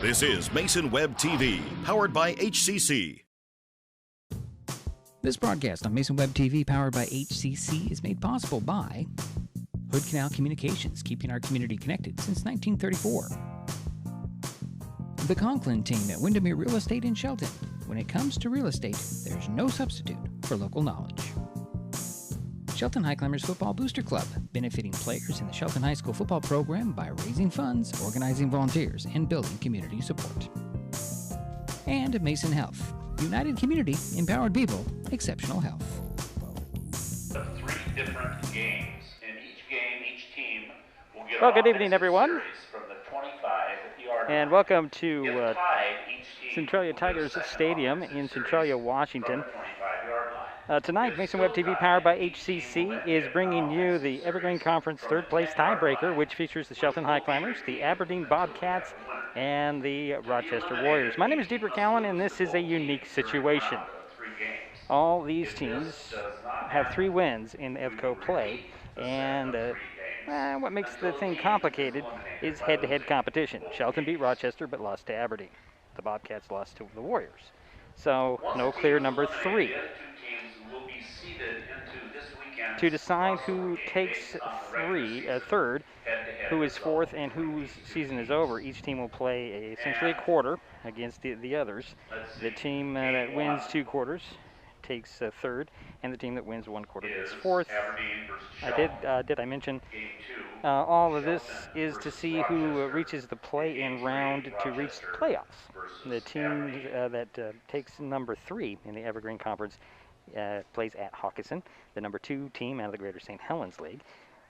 This is Mason Web TV, powered by HCC. This broadcast on Mason Web TV, powered by HCC, is made possible by Hood Canal Communications, keeping our community connected since 1934. The Conklin team at Windermere Real Estate in Shelton. When it comes to real estate, there's no substitute for local knowledge. Shelton Highclimbers Football Booster Club, benefiting players in the Shelton High School football program by raising funds, organizing volunteers, and building community support. And Mason Health, united community, empowered people, exceptional health. Three different games. In each game, each team will get well, good evening, everyone, from the 25-yard and line. welcome to If tied, each team Centralia will Tigers get a second Stadium offensive in series Centralia, from Washington. the 25-yard line. Tonight, Mason Web TV, powered by HCC, is bringing you the Evergreen Conference third-place tiebreaker, which features the Shelton Highclimbers, the Aberdeen Bobcats, and the Rochester Warriors. My name is Tiebreaker, and this is a unique situation. All these teams have 3 wins in EVCO play, and what makes the thing complicated is head-to-head competition. Shelton beat Rochester but lost to Aberdeen. The Bobcats lost to the Warriors. So no clear number 3. To decide who takes third, who is fourth, and whose season is over, each team will play essentially a quarter against the others. The team that wins 2 quarters takes third, and the team that wins 1 quarter gets fourth. Did I mention all of this is to see who reaches the play-in round to reach the playoffs. The team that takes number 3 in the Evergreen Conference plays at Hawkinson, the number 2 team out of the Greater St. Helens League.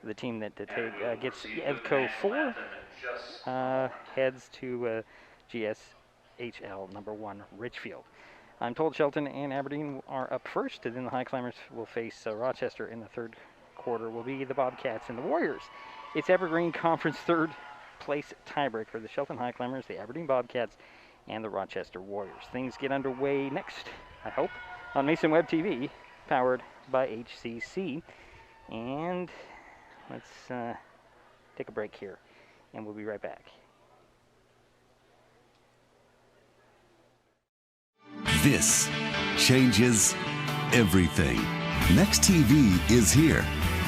The team that gets EVCO 4 heads to GSHL number 1 Richfield. I'm told Shelton and Aberdeen are up first, and then the Highclimbers will face Rochester in the third quarter. Will be the Bobcats and the Warriors. It's Evergreen Conference third place tiebreaker. The Shelton Highclimbers, the Aberdeen Bobcats, and the Rochester Warriors. Things get underway next, I hope, on Mason Web TV, powered by HCC. And let's take a break here, and we'll be right back. This changes everything. Next TV is here.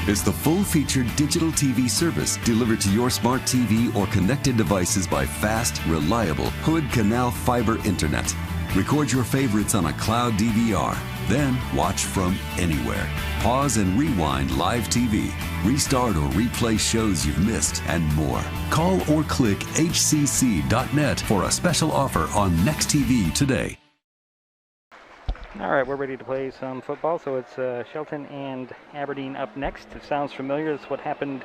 It's the full-featured digital TV service delivered to your smart TV or connected devices by fast, reliable Hood Canal fiber internet. Record your favorites on a cloud DVR, then watch from anywhere. Pause and rewind live TV, restart or replay shows you've missed, and more. Call or click hcc.net for a special offer on Next TV today. All right, we're ready to play some football. So it's Shelton and Aberdeen up next. It sounds familiar. That's what happened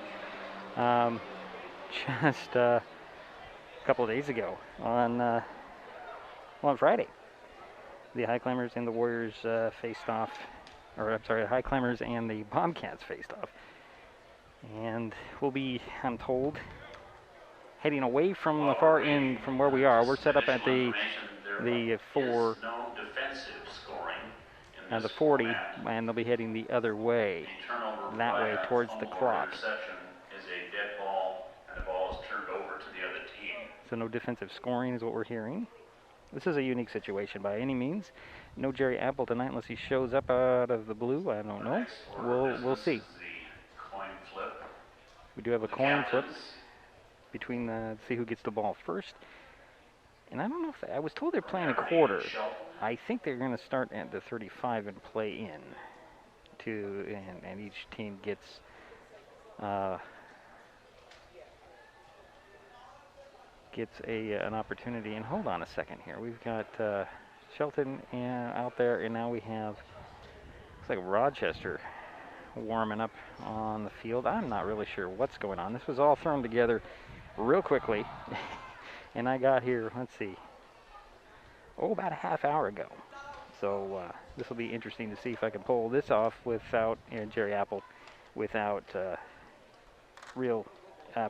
just a couple of days ago on Friday. The Highclimbers and the Warriors faced off, or I'm sorry, the Highclimbers and the Bobcats faced off. And we'll be, I'm told, heading away from the far end from where we are. We're set up at the 40, and they'll be heading the other way, that way towards the clock. So no defensive scoring is what we're hearing. This is a unique situation by any means. No Jerry Apple tonight unless he shows up out of the blue. I don't know. We'll see. We do have a coin flip between see who gets the ball first. And I don't know if I was told they're playing a quarter. I think they're going to start at the 35 and play in and each team gets an opportunity. And hold on a second here. We've got Shelton out there, and now we have, looks like Rochester warming up on the field. I'm not really sure what's going on. This was all thrown together real quickly. And I got here, let's see, about a half hour ago. So this will be interesting to see if I can pull this off without Jerry Apple, without real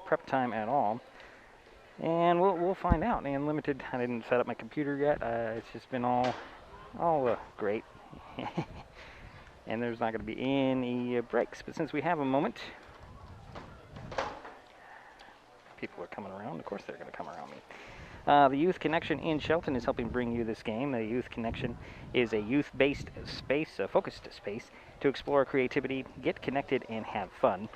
prep time at all. And we'll find out. And limited, I didn't set up my computer yet. It's just been all great. And there's not going to be any breaks. But since we have a moment, people are coming around. Of course they're going to come around me. The Youth Connection in Shelton is helping bring you this game. The Youth Connection is a youth-based space, a focused space, to explore creativity, get connected, and have fun.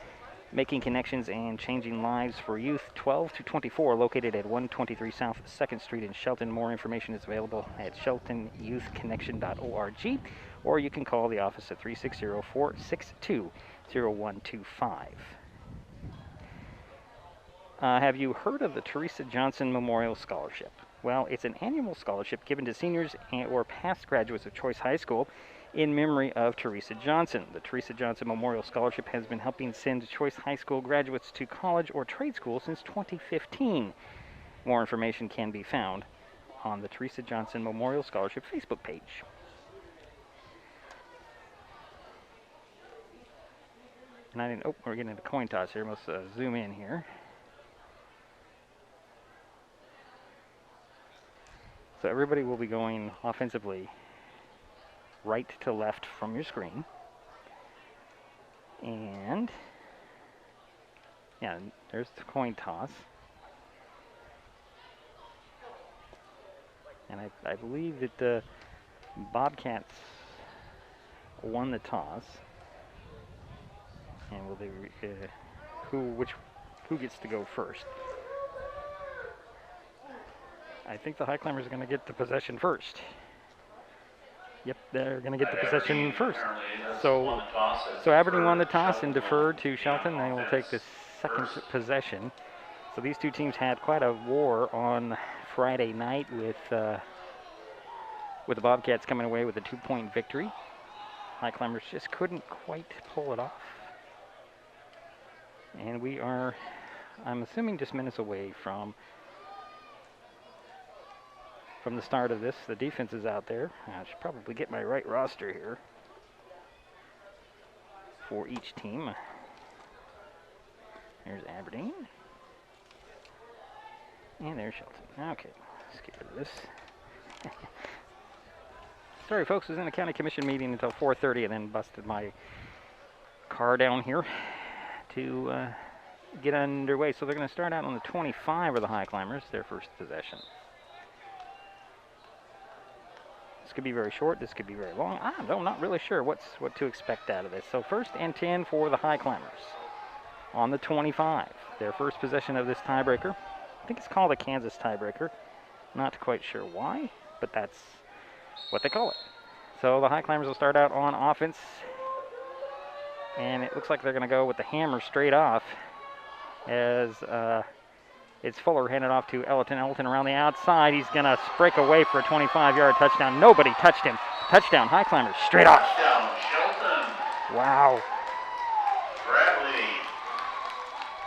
Making connections and changing lives for youth 12 to 24, located at 123 South 2nd Street in Shelton. More information is available at sheltonyouthconnection.org, or you can call the office at 360-462-0125. Have you heard of the Teresa Johnson Memorial Scholarship? Well, it's an annual scholarship given to seniors or past graduates of Choice High School in memory of Teresa Johnson. The Teresa Johnson Memorial Scholarship has been helping send Choice High School graduates to college or trade school since 2015. More information can be found on the Teresa Johnson Memorial Scholarship Facebook page. And I didn't, we're getting a coin toss here. Let's zoom in here. So everybody will be going offensively right to left from your screen. And yeah, there's the coin toss. And I believe that the Bobcats won the toss. And will they who gets to go first? I think the Highclimbers are going to get the possession first. Yep, they're going to get the possession first. So Aberdeen won the toss and deferred to Shelton. They will take the second possession. So these two teams had quite a war on Friday night with the Bobcats coming away with a 2-point victory. Highclimbers just couldn't quite pull it off. And we are, I'm assuming, just minutes away from the start of this. The defense is out there. I should probably get my right roster here for each team. There's Aberdeen. And there's Shelton. Okay, let's get rid of this. Sorry, folks, I was in the county commission meeting until 4:30 and then busted my car down here to get underway. So they're going to start out on the 25 of the Highclimbers, their first possession. This could be very short. This could be very long. I'm not really sure what to expect out of this. So 1st and 10 for the Highclimbers on the 25. Their first possession of this tiebreaker. I think it's called a Kansas tiebreaker. Not quite sure why, but that's what they call it. So the Highclimbers will start out on offense. And it looks like they're going to go with the hammer straight off as it's Fuller handed off to Elton. Elton around the outside. He's going to break away for a 25-yard touchdown. Nobody touched him. Touchdown, Highclimbers, straight off. Touchdown, Shelton. Wow.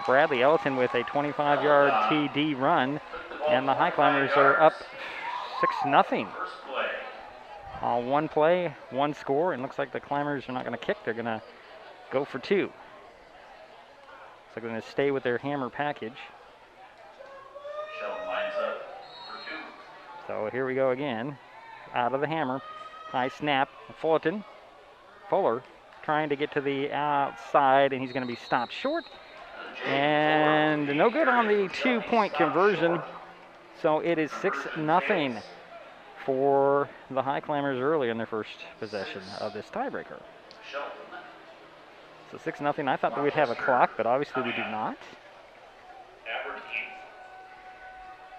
Bradley. Elton with a 25-yard TD run. And the Highclimbers are up 6-0. First play. One play, one score. And looks like the Climbers are not going to kick. They're going to go for 2. So they're going to stay with their hammer package. Shelton lines up for 2. So here we go again. Out of the hammer. High snap. Fuller trying to get to the outside, and he's going to be stopped short. And no good on the 2-point conversion. So it is 6-0 for the Highclimbers early in their first possession of this tiebreaker. So 6-0. I thought that we'd have a clock, but obviously we do not.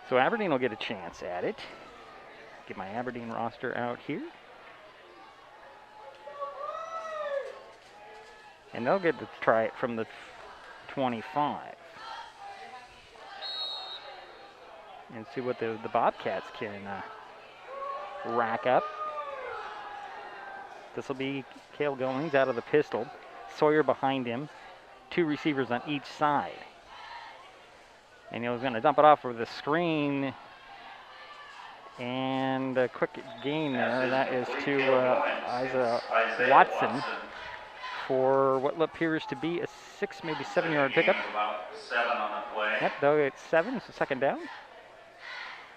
So Aberdeen will get a chance at it. Get my Aberdeen roster out here. And they'll get to try it from the 25. And see what the Bobcats can rack up. This will be Cale Goings out of the pistol. Sawyer behind him. 2 receivers on each side. And he was going to dump it off with a screen. And a quick gain there. That is to Isaiah Watson for what appears to be a 6, maybe 7-yard pickup. About 7 on the play. Yep, though it's 7. It's a second down.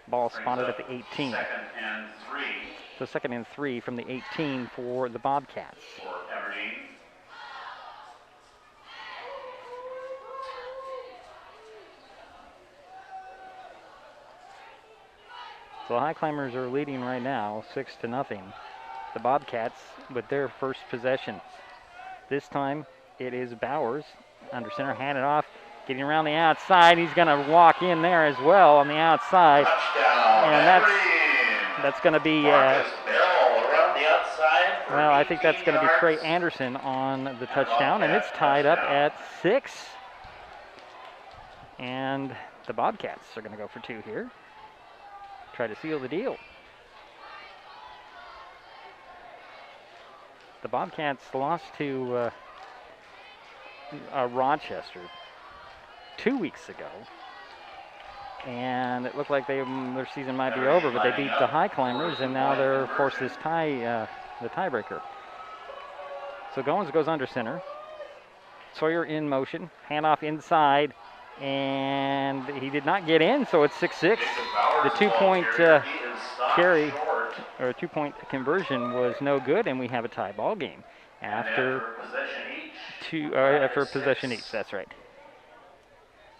Ball spotted at the 18. 2nd and 3. So 2nd and 3 from the 18 for the Bobcats. For Aberdeen. So the Highclimbers are leading right now, 6-0. The Bobcats with their first possession. This time it is Bowers under center, handed off, getting around the outside. He's going to walk in there as well on the outside, and that's going to be. Well, I think that's going to be Trey Anderson on the touchdown, and it's tied up at 6. And the Bobcats are going to go for 2 here. Try to seal the deal. The Bobcats lost to Rochester 2 weeks ago, and it looked like their season might be over, but they beat the Highclimbers, and now they're forced this the tiebreaker. So Goins goes under center. Sawyer in motion, handoff inside, and he did not get in, so it's 6-6. The 2-point carry, or a 2-point conversion was no good, and we have a tie ball game after possession each. That's right.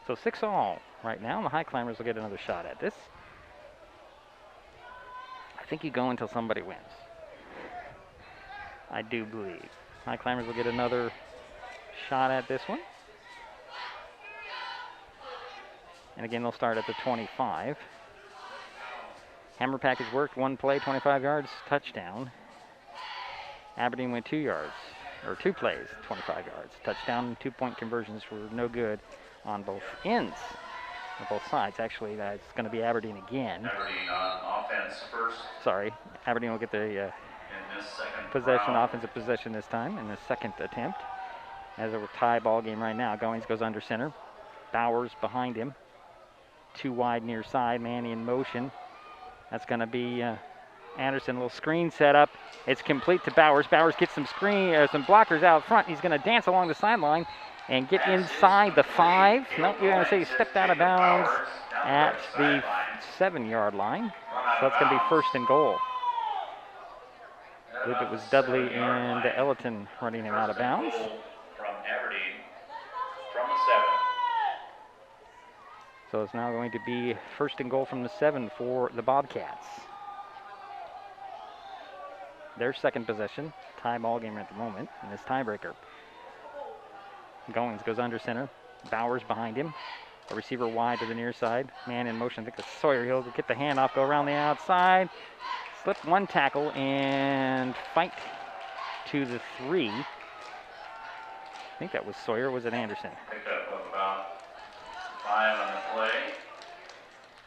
So 6-all right now, and the Highclimbers will get another shot at this. I think you go until somebody wins. I do believe. Highclimbers will get another shot at this one. And again, they'll start at the 25. Hammer package worked, 1 play, 25 yards, touchdown. Aberdeen went 2 yards, or 2 plays, 25 yards. Touchdown, 2-point conversions were no good on both ends, on both sides. Actually, that's going to be Aberdeen again. Aberdeen on offense first. Sorry, Aberdeen will get the offensive possession this time in the second attempt. As a tie ball game right now, Goins goes under center. Bowers behind him. 2 wide near side, man in motion. That's going to be Anderson, a little screen set up. It's complete to Bowers. Bowers gets some blockers out front. He's going to dance along the sideline and get inside the 5. Nope, you're going to say he stepped out of bounds at the 7-yard line. So that's going to be 1st and goal. I believe it was Dudley and Ellerton running him out of bounds. From Aberdeen, from the 7. So it's now going to be 1st and goal from the 7 for the Bobcats. Their second possession, tie ball game at the moment in this tiebreaker. Goins goes under center. Bowers behind him. A receiver wide to the near side. Man in motion. I think it's Sawyer. He'll get the handoff, go around the outside. Slip 1 tackle and fight to the 3. I think that was Sawyer. Was it Anderson? Picked up of about 5 on the play.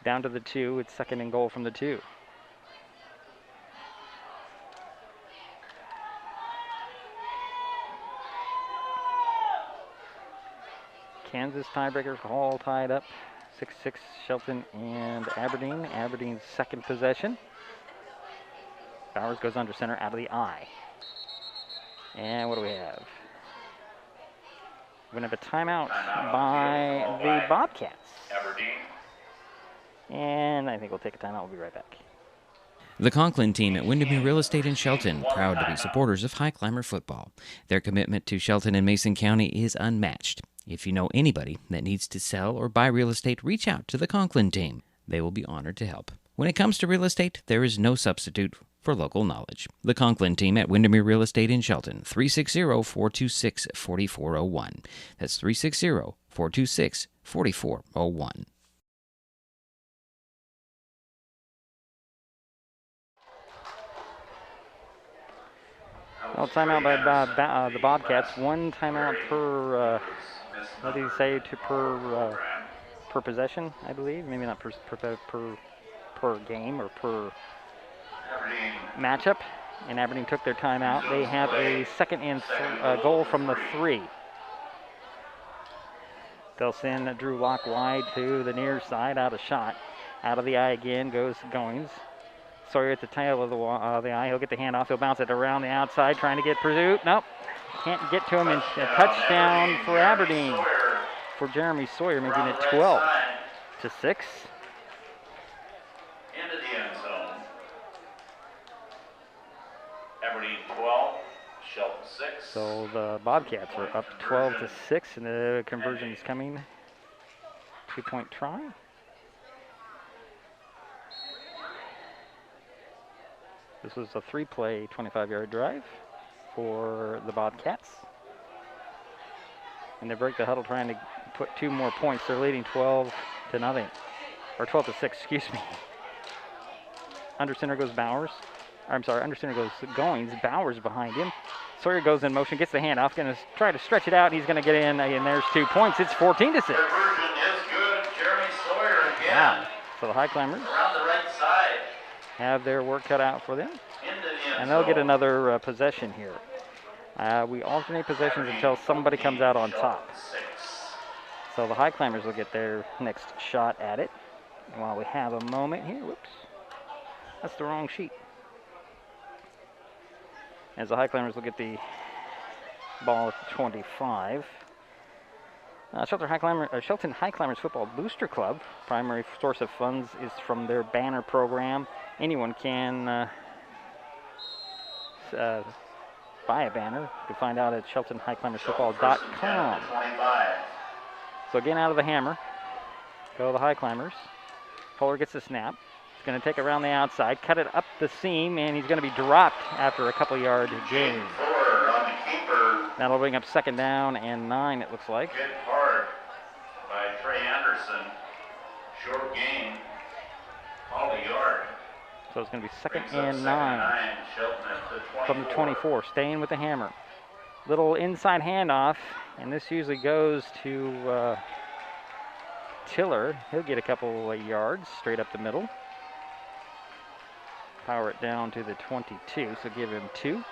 Down to the 2. It's 2nd and goal from the 2. Kansas tiebreakers all tied up. 6-6 Shelton and Aberdeen. Aberdeen's second possession. Bowers goes under center out of the eye. And what do we have? We're going to have a timeout by the Bobcats. Aberdeen. And I think we'll take a timeout. We'll be right back. The Conklin team at Windermere Real Estate in Shelton, proud to be supporters of Highclimber football. Their commitment to Shelton and Mason County is unmatched. If you know anybody that needs to sell or buy real estate, reach out to the Conklin team. They will be honored to help. When it comes to real estate, there is no substitute for local knowledge. The Conklin team at Windermere Real Estate in Shelton, 360-426-4401. That's 360-426-4401. Well, timeout by the Bobcats. 1 timeout per, what did he say, per possession, I believe. Maybe not per game or per matchup. And Aberdeen took their timeout. They have a 2nd and goal from the 3. They'll send Drew Locke wide to the near side, out of shot. Out of the eye again goes Goins. Sawyer at the tail of the eye. He'll get the handoff. He'll bounce it around the outside, trying to get pursuit. Nope. Can't get to him. And a touchdown for Aberdeen. For Jeremy Sawyer, making it 12-6. Into the end zone. Aberdeen 12, Shelton 6. So the Bobcats are up 12-6, and the conversion is coming. 2-point try. This was a 3-play, 25-yard drive for the Bobcats. And they break the huddle trying to put 2 more points. They're leading 12-0. Or 12-6, excuse me. Under center goes Bowers. I'm sorry, under center goes Goings. Bowers behind him. Sawyer goes in motion, gets the handoff, going to try to stretch it out, and he's going to get in, and there's 2 points. It's 14-6. Conversion is good. Jeremy Sawyer again. Wow. So the Highclimbers Around the right side. have their work cut out for them, Into the end and they'll get zone. another possession here. We alternate possessions until somebody comes out on top. Shelton 6. So the Highclimbers will get their next shot at it. And while we have a moment here, whoops, that's the wrong sheet. As the Highclimbers will get the ball at the 25. Shelton Highclimbers Football Booster Club. Primary source of funds is from their banner program. Anyone can buy a banner. You can find out at SheltonHighclimbersFootball.com. 25. So again, out of the hammer go the Highclimbers. Fuller gets the snap. He's going to take it around the outside, cut it up the seam, and he's going to be dropped after a couple-yard gain. Fuller on the keeper. That'll bring up 2nd down and 9, it looks like. Hit hard by Trey Anderson. Short gain. Call a yard. So it's going to be 2nd Brings up and 2nd 9 Shelton at the 24. from the 24, staying with the hammer. Little inside handoff, and this usually goes to Tiller. He'll get a couple of yards straight up the middle. Power it down to the 22, so give him 2.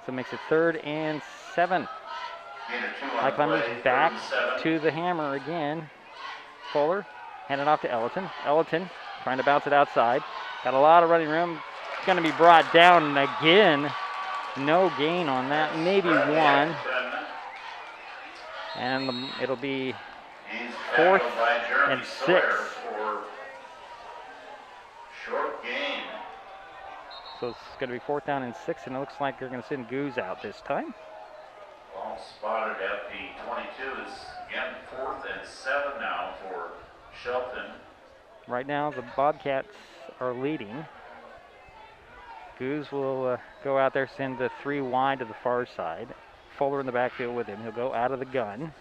So it makes it 3rd and 7. Highclimbers back to the hammer again. Fuller, hand it off to Ellerton. Ellerton trying to bounce it outside. Got a lot of running room. It's going to be brought down again. No gain on that, maybe 1. And it'll be 4th and 6. Short gain. So it's going to be 4th down and 6, and it looks like they're going to send Goose out this time. Ball spotted at the 22 is again 4th and 7 now for Shelton. Right now, the Bobcats are leading. Goose will go out there, send the 3 wide to the far side. Fuller in the backfield with him. He'll go out of the gun.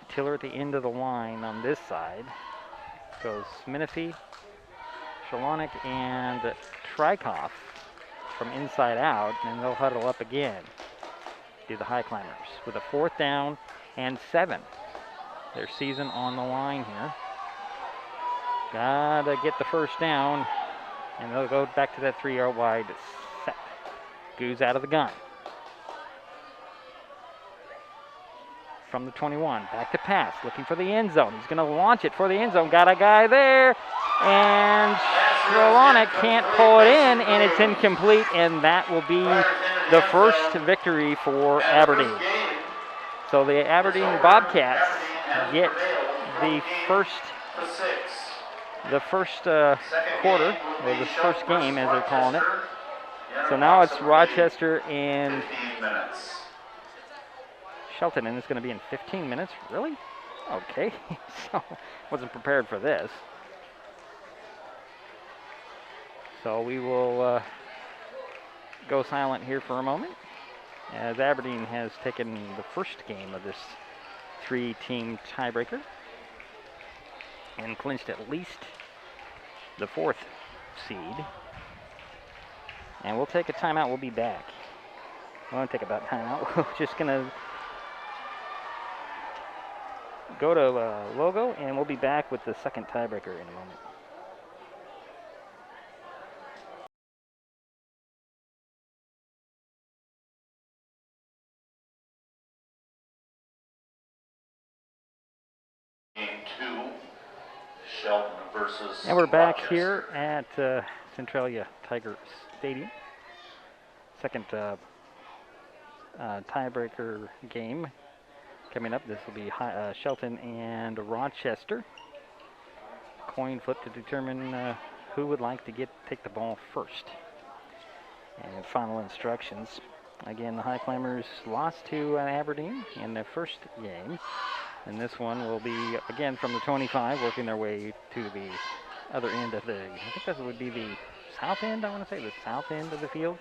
Tiller at the end of the line on this side. Goes Menifee, Shalonic, and Trikoff from inside out, and they'll huddle up again. Do the Highclimbers with a 4th down and 7. Their season on the line here. Gotta get the 1st down, and they'll go back to that 3-yard wide set. Goose out of the gun. From the 21, back to pass, looking for the end zone. He's going to launch it for the end zone. Got a guy there, and Shalonic can't pull it in, and it's incomplete, and that will be the first victory for Aberdeen. So the Aberdeen Bobcats get the first quarter, or the first game as they're calling it. So now it's Rochester and Shelton, and it's going to be in 15 minutes. Really? Okay. So wasn't prepared for this. So we will go silent here for a moment, as Aberdeen has taken the first game of this 3-team tiebreaker and clinched at least the 4th seed. And we'll take a timeout. We'll be back. We won't take about timeout. We're just going to go to logo, and we'll be back with the second tiebreaker in a moment. Game 2, Shelton versus And we're back Rochester. here at Centralia Tiger Stadium. Second tiebreaker game coming up. This will be Shelton and Rochester. Coin flip to determine who would like to take the ball first. And final instructions. Again, the Highclimbers lost to Aberdeen in the first game. And this one will be, again, from the 25, working their way to the other end of I think that would be the south end, I want to say, the south end of the field.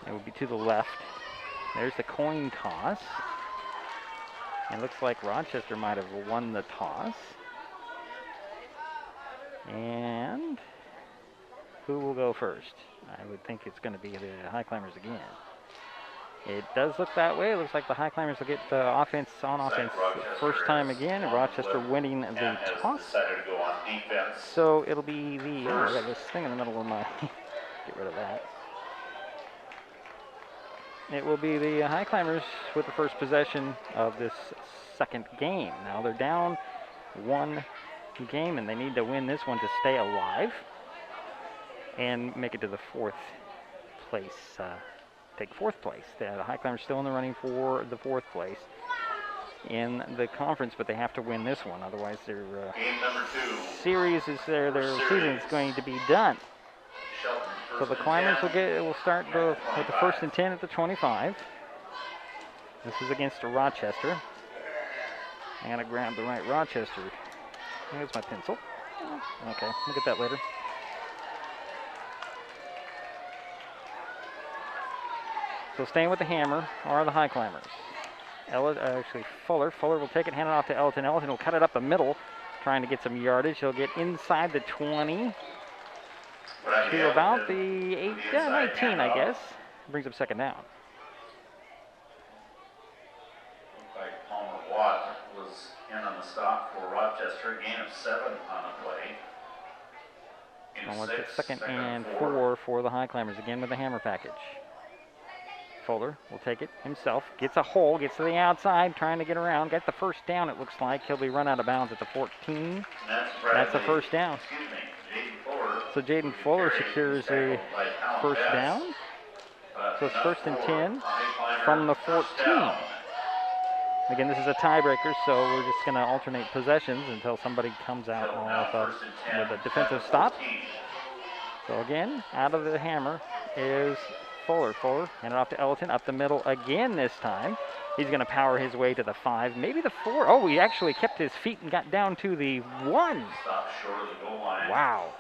It would be to the left. There's the coin toss. It looks like Rochester might have won the toss. And who will go first? I would think it's going to be the Highclimbers again. It does look that way. It looks like the Highclimbers will get the offense first time again. Rochester winning the toss. So it'll be the, I got this thing in the middle of my, get rid of that. It will be the Highclimbers with the first possession of this second game. Now they're down one game and they need to win this one to stay alive and make it to the fourth place. Take fourth place. The Highclimbers still in the running for the fourth place in the conference, but they have to win this one. Otherwise, their series is their season is going to be done. So the Climbers will start with the 1st and 10 at the 25. This is against Rochester. I gotta grab the right Rochester. Here's my pencil. Okay, we'll get that later. So staying with the hammer are the Highclimbers. Fuller. Fuller will take it, hand it off to Elton. Elton will cut it up the middle, trying to get some yardage. He'll get inside the 20 to about the 19, I guess. Brings up second down. Looks like Palmer Watt was in on the stop for Rochester. Gain of 7 on the play. Well, let's get second and 4 for the Highclimbers, again with the hammer package. Fuller will take it himself, gets a hole, gets to the outside, trying to get around, got the first down it looks like. He'll be run out of bounds at the 14. That's a first down. So Jaden Fuller secures a first down. So it's 1st and 10 from the 14. Again, this is a tiebreaker, so we're just going to alternate possessions until somebody comes out with a defensive stop. So again, out of the hammer is Fuller. Fuller, hand it off to Elton, up the middle again this time. He's going to power his way to the 5, maybe the 4. Oh, he actually kept his feet and got down to the 1. Wow.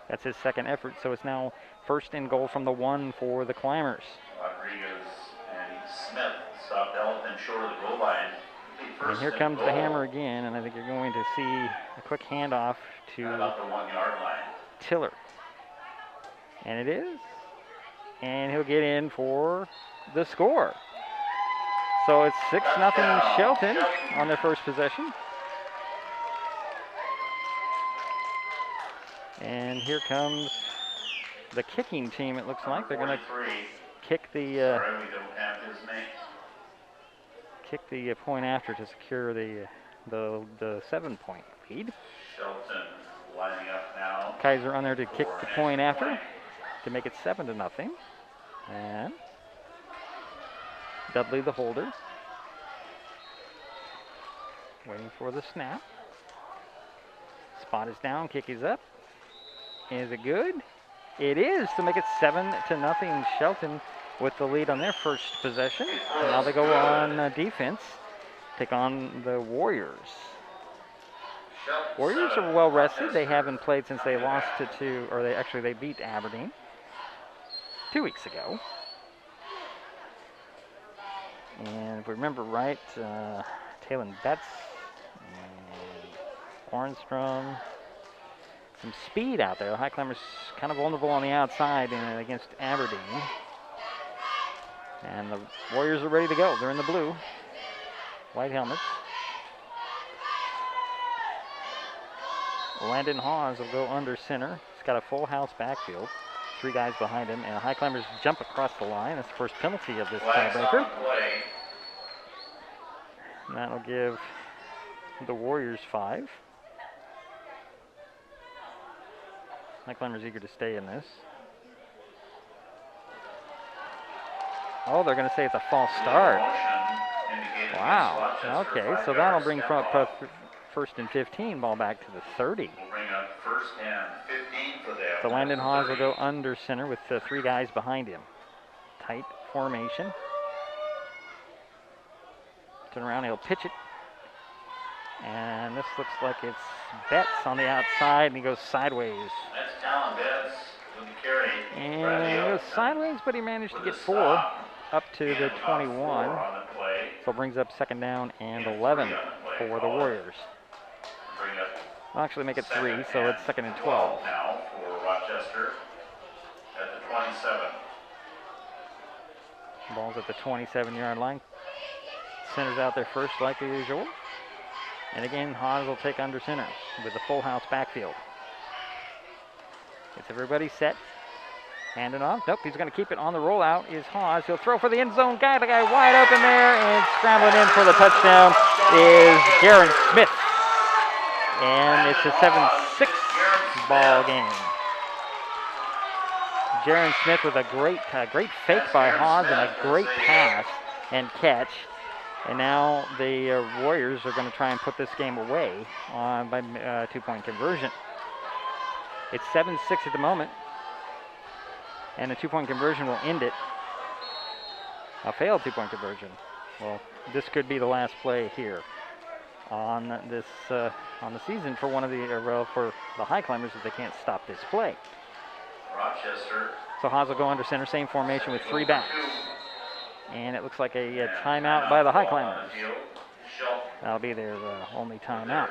That's his second effort, so it's now 1st and goal from the 1 for the Climbers. Rodriguez and Smith stopped Elton short of the goal line. And here comes the hammer again, and I think you're going to see a quick handoff to the 1 yard line. Tiller. And it is. And he'll get in for the score. So it's 6-0 Shelton on their first possession. And here comes the kicking team, it looks like. They're going to kick the point after to secure the 7-point lead. Shelton lining up now. Kaiser on there to kick the point after to make it 7-0. And Dudley the holder. Waiting for the snap. Spot is down, kick is up. Is it good? It is to make it 7-0 Shelton with the lead on their first possession. And now they go on defense, take on the Warriors. Warriors are well rested. They haven't played since they lost they beat Aberdeen 2 weeks ago. And if we remember right, Talon Betts, Ornstrom, some speed out there. The Highclimbers kind of vulnerable on the outside against Aberdeen. And the Warriors are ready to go. They're in the blue, white helmets. Landon Hawes will go under center. He's got a full house backfield. 3 guys behind him, and the Highclimbers jump across the line. That's the first penalty of this tiebreaker. And that'll give the Warriors 5. Highclimbers eager to stay in this. Oh, they're going to say it's a false start. Wow. Okay, so that'll bring from 1st and 15, ball back to the 30. So Landon Hawes will go under center with 3 guys behind him. Tight formation. Turn around, he'll pitch it. And this looks like it's Betts on the outside, and he goes sideways. That's Talon Betts with the carry. And he goes sideways, but he managed to get 4 up to the 21. So it brings up second down and 11 for the Warriors. They'll actually make it 3, so it's second and 12. Now for Rochester at the 27. Ball's at the 27-yard line. Center's out there first like usual. And again, Haas will take under center with the full house backfield. Gets everybody set. Handing off. Nope, he's going to keep it on the rollout is Haas. He'll throw for the end zone. The guy wide open there, and scrambling in for the touchdown is Garen Smith. And it's a 7-6 ball game. Jaron Smith with a great fake by Haas and a great pass and catch. And now the Warriors are going to try and put this game away by 2-point conversion. It's 7-6 at the moment. And a 2-point conversion will end it. A failed 2-point conversion. Well, this could be the last play here on this on the season for for the Highclimbers if they can't stop this play. Rochester. So Haas will go under center, same formation with 3 backs. And it looks like a timeout by the Highclimbers. That'll be their only timeout.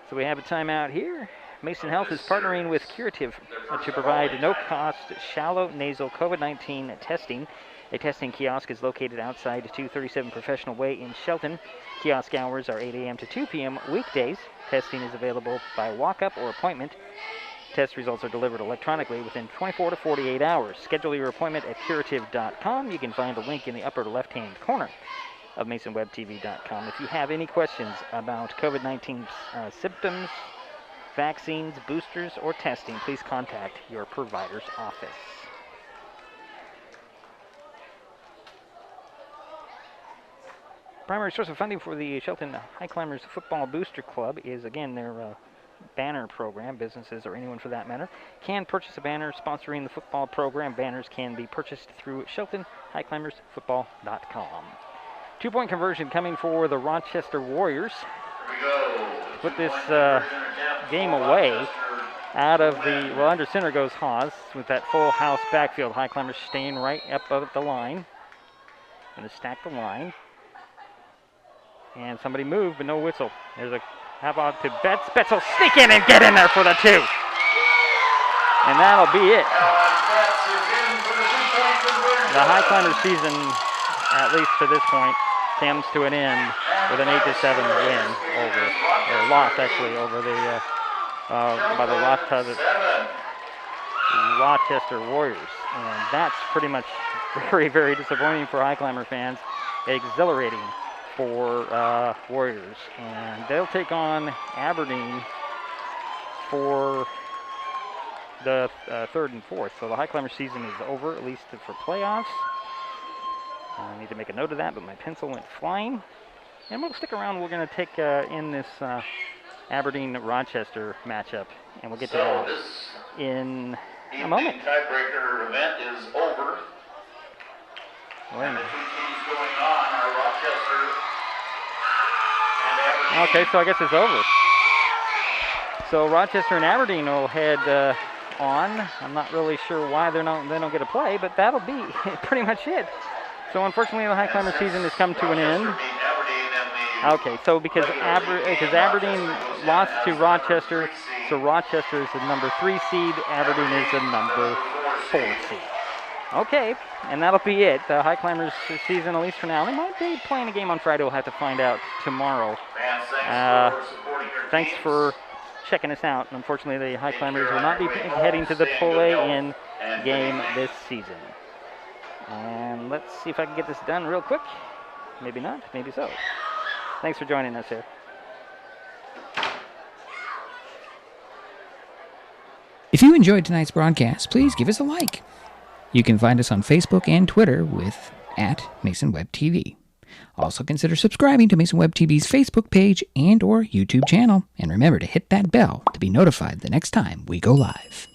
So we have a timeout here. Mason Health is partnering with Curative to provide no-cost shallow nasal COVID-19 testing. A testing kiosk is located outside 237 Professional Way in Shelton. Kiosk hours are 8 a.m. to 2 p.m. weekdays. Testing is available by walk-up or appointment. Test results are delivered electronically within 24 to 48 hours. Schedule your appointment at curative.com. You can find a link in the upper left-hand corner of MasonWebTV.com. If you have any questions about COVID-19 symptoms, vaccines, boosters, or testing, please contact your provider's office. Primary source of funding for the Shelton Highclimbers Football Booster Club is, again, their banner program. Businesses, or anyone for that matter, can purchase a banner sponsoring the football program. Banners can be purchased through SheltonHighclimbersFootball.com. 2-point conversion coming for the Rochester Warriors. To put this game away out of the, well, under center goes Haas with that full house backfield. Highclimbers staying right up at the line. Going to stack the line. And somebody moved, but no whistle. There's a how about to Betts. Betts will sneak in and get in there for the 2. And that'll be it. The Highclimbers season, at least to this point, comes to an end with an 8-7 win or loss actually over the by the Rochester Warriors. And that's pretty much very, very disappointing for Highclimber fans. Exhilarating for Warriors, and they'll take on Aberdeen for the 3rd and 4th. So the Highclimber season is over, at least for playoffs. I need to make a note of that, but my pencil went flying. And we'll stick around. We're going to take in this Aberdeen-Rochester matchup, and we'll get to that in a moment. The tiebreaker event is over. And the 2 teams going on are Rochester and Aberdeen. Okay, so I guess it's over. So Rochester and Aberdeen will head on. I'm not really sure why they don't get a play, but that'll be pretty much it. So unfortunately, the Highclimber season has come to an end. Okay, so because Aberdeen lost to Rochester, so Rochester is the number 3 seed, Aberdeen is the number 4 seed. Okay, and that'll be it. The Highclimbers season, at least for now. They might be playing a game on Friday. We'll have to find out tomorrow. Thanks for checking us out. Unfortunately, the Highclimbers will not be heading to the play-in game this season. And let's see if I can get this done real quick. Maybe not, maybe so. Thanks for joining us here. If you enjoyed tonight's broadcast, please give us a like. You can find us on Facebook and Twitter with @MasonWebTV. Also consider subscribing to Mason Web TV's Facebook page and or YouTube channel. And remember to hit that bell to be notified the next time we go live.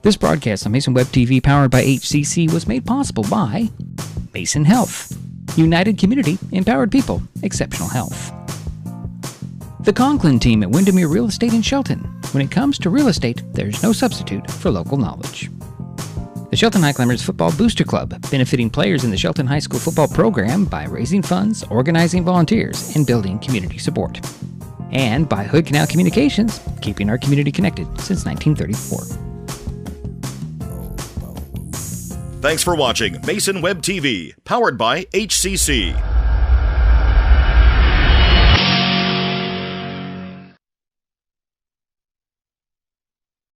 This broadcast on Mason Web TV, powered by HCC, was made possible by Mason Health, United Community, Empowered People, Exceptional Health. The Conklin team at Windermere Real Estate in Shelton. When it comes to real estate, there's no substitute for local knowledge. The Shelton Highclimbers Football Booster Club, benefiting players in the Shelton High School football program by raising funds, organizing volunteers, and building community support. And by Hood Canal Communications, keeping our community connected since 1934. Thanks for watching Mason Web TV, powered by HCC.